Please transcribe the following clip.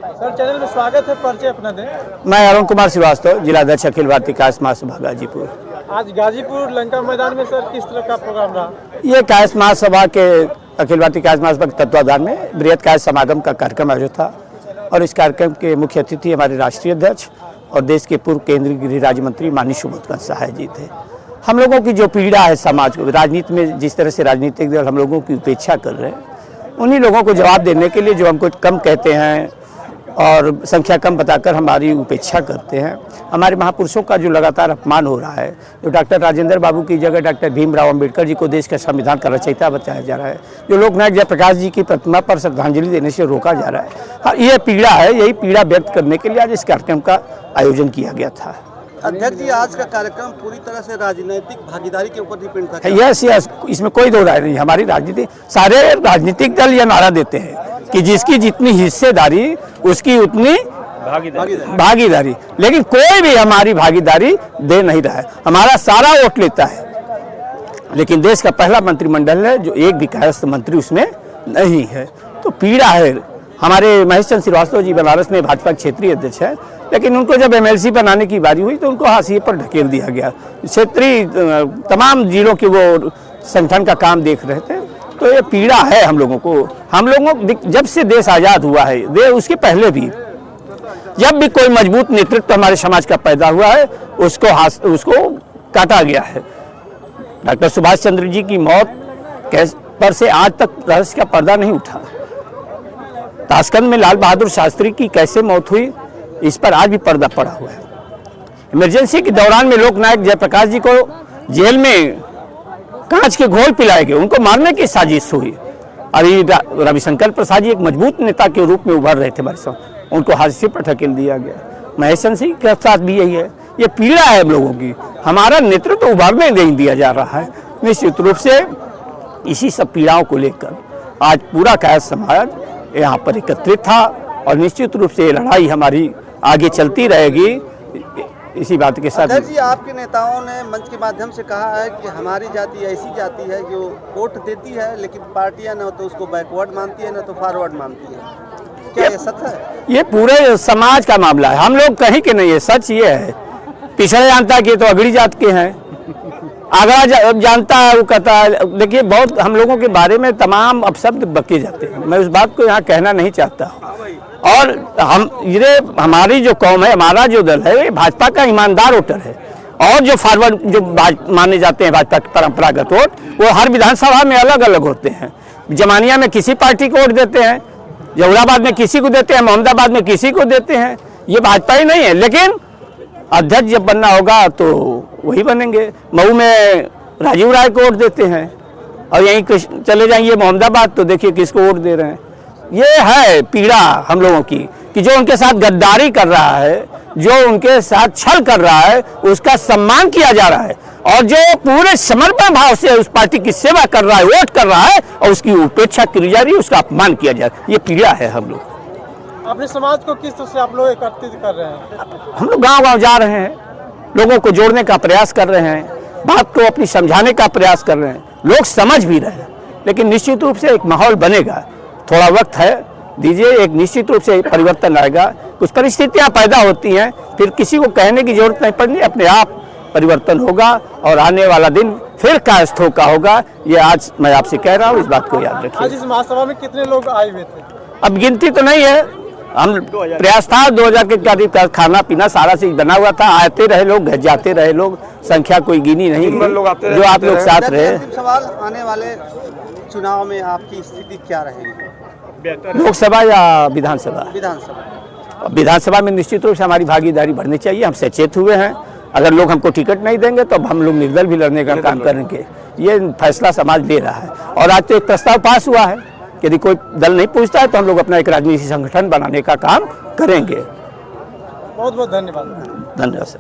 Sir channel में स्वागत है, परिचय अपना दें। मैं अरुण कुमार श्रीवास्तव, जिलाध्यक्ष अखिल भारतीय कायस्थ महासभा गाजीपुर। आज गाजीपुर लंका मैदान में सर किस तरह का प्रोग्राम रहा? ये कायस्थ महासभा के अखिल भारतीय कायस्थ महासभा के तत्वाधान में बृहत कायस्थ समागम का कार्यक्रम आयोजित था और इस कार्यक्रम के मुख्य अतिथि हमारे राष्ट्रीय अध्यक्ष और देश के पूर्व केंद्रीय गृह राज्य मंत्री माननीय सुमंत सहाय जी थे। हम लोगों की जो पीड़ा है समाज को, राजनीति में जिस तरह से राजनीतिक दल हम लोगों की उपेक्षा कर रहे हैं, उन्हीं लोगों को जवाब देने के लिए जो हमको कम कहते हैं और संख्या कम बताकर हमारी उपेक्षा करते हैं, हमारे महापुरुषों का जो लगातार अपमान हो रहा है, जो डॉक्टर राजेंद्र बाबू की जगह डॉक्टर भीमराव अंबेडकर जी को देश का संविधान का रचयिता बताया जा रहा है, जो लोकनायक जयप्रकाश जी की प्रतिमा पर श्रद्धांजलि देने से रोका जा रहा है, हाँ, ये पीड़ा है। यही पीड़ा व्यक्त करने के लिए आज इस कार्यक्रम का आयोजन किया गया था। अध्यक्ष जी, आज का कार्यक्रम पूरी तरह से राजनीतिक भागीदारी के ऊपर डिपेंड था। यस, इसमें कोई दो राय नहीं। हमारी राजनीति, सारे राजनीतिक दल यह नारा देते हैं कि जिसकी जितनी हिस्सेदारी उसकी उतनी भागीदारी, लेकिन कोई भी हमारी भागीदारी दे नहीं रहा है। हमारा सारा वोट लेता है, लेकिन देश का पहला मंत्रिमंडल है जो एक भी कायस्थ मंत्री उसमें नहीं है। तो पीड़ा है। हमारे महेश चंद्र श्रीवास्तव जी बनारस में भाजपा क्षेत्रीय अध्यक्ष है, लेकिन उनको जब एमएलसी बनाने की बारी हुई तो उनको हाशिए पर ढकेल दिया गया। क्षेत्रीय तमाम जिलों के वो संगठन का काम देख रहे थे। तो ये पीड़ा है हम लोगों को। हम लोगों जब से देश आज़ाद हुआ है, उसके पहले भी जब भी कोई मजबूत नेतृत्व हमारे समाज का पैदा हुआ है, उसको काटा गया है। डॉक्टर सुभाष चंद्र जी की मौत पर से आज तक रहस्य का पर्दा नहीं उठा। ताशकंद में लाल बहादुर शास्त्री की कैसे मौत हुई, इस पर आज भी पर्दा पड़ा हुआ है। इमरजेंसी के दौरान में लोकनायक जयप्रकाश जी को जेल में कांच के घोल पिलाए गए, उनको मारने की साजिश हुई। अभी रविशंकर प्रसाद जी एक मजबूत नेता के रूप में उभर रहे थे हमारे साथ, उनको हाशिए पर ढकेल दिया गया। महेश चंद्र सिंह के साथ भी यही है। ये पीड़ा है हम लोगों की। हमारा नेतृत्व उभरने नहीं दिया जा रहा है। निश्चित रूप से इसी सब पीड़ाओं को लेकर आज पूरा कायस्थ समाज यहाँ पर एकत्रित था और निश्चित रूप से ये लड़ाई हमारी आगे चलती रहेगी। इसी बात के साथ अध्यक्ष जी, आपके नेताओं ने मंच के माध्यम से कहा है कि हमारी जाति ऐसी जाति है जो वोट देती है, लेकिन पार्टियां न तो उसको बैकवर्ड मानती है न तो फॉरवर्ड मानती है। क्या ये सच है? ये पूरे समाज का मामला है। हम लोग कहीं के नहीं है। सच ये है, पिछड़े जानता है कि तो अगड़ी जात के हैं, आगरा जानता है वो कहता है। देखिए, बहुत हम लोगों के बारे में तमाम अपशब्द बके जाते हैं। मैं उस बात को यहाँ कहना नहीं चाहता। और हमारी जो कौम है, हमारा जो दल है, भाजपा का ईमानदार वोटर है। और जो फॉरवर्ड जो माने जाते हैं भाजपा के परंपरागत वोट, वो हर विधानसभा में अलग अलग होते हैं। जमानिया में किसी पार्टी को वोट देते हैं, जहुराबाद में किसी को देते हैं, मोहम्मदाबाद में किसी को देते हैं। ये भाजपा ही नहीं है। लेकिन अध्यक्ष जब बनना होगा तो वही बनेंगे। मऊ में राजीव राय को वोट देते हैं और यहीं चले जाइए मोहम्मदाबाद तो देखिए किसको वोट दे रहे हैं। ये है पीड़ा हम लोगों की कि जो उनके साथ गद्दारी कर रहा है, जो उनके साथ छल कर रहा है, उसका सम्मान किया जा रहा है। और जो पूरे समर्पण भाव से उस पार्टी की सेवा कर रहा है, वोट कर रहा है, और उसकी उपेक्षा की जा रही है, उसका अपमान किया जा रहा है। ये पीड़ा है हम लोग। अपने समाज को किस तरह से आप लोग एकत्रित कर रहे हैं? हम लोग गांव-गांव जा रहे हैं, लोगों को जोड़ने का प्रयास कर रहे हैं, बात को अपनी समझाने का प्रयास कर रहे हैं। लोग समझ भी रहे हैं, लेकिन निश्चित रूप से एक माहौल बनेगा। थोड़ा वक्त है, दीजिए, एक निश्चित रूप से परिवर्तन आएगा। कुछ परिस्थितियां पैदा होती हैं, फिर किसी को कहने की जरूरत नहीं पड़नी, अपने आप परिवर्तन होगा और आने वाला दिन फिर कायस्थों का होगा। ये आज मैं आपसे कह रहा हूँ, इस बात को याद रखिए। आज इस महासभा में कितने लोग आए हुए थे? अब गिनती तो नहीं है। हम प्रयास था 2000 के करीब, खाना पीना सारा चीज बना हुआ था। आते रहे लोग, जाते रहे लोग, संख्या कोई गिनी नहीं, जो आप लोग साथ रहे। सवाल, आने वाले चुनाव में आपकी स्थिति क्या रहेगी? लोकसभा या विधानसभा? विधानसभा में निश्चित रूप से हमारी भागीदारी बढ़नी चाहिए। हम सचेत हुए हैं। अगर लोग हमको टिकट नहीं देंगे तो हम लोग निर्दल भी लड़ने का काम करेंगे। ये फैसला समाज ले रहा है। और आज तो एक प्रस्ताव पास हुआ है, यदि कोई दल नहीं पूछता है तो हम लोग अपना एक राजनीतिक संगठन बनाने का काम करेंगे। बहुत बहुत धन्यवाद। धन्यवाद सर।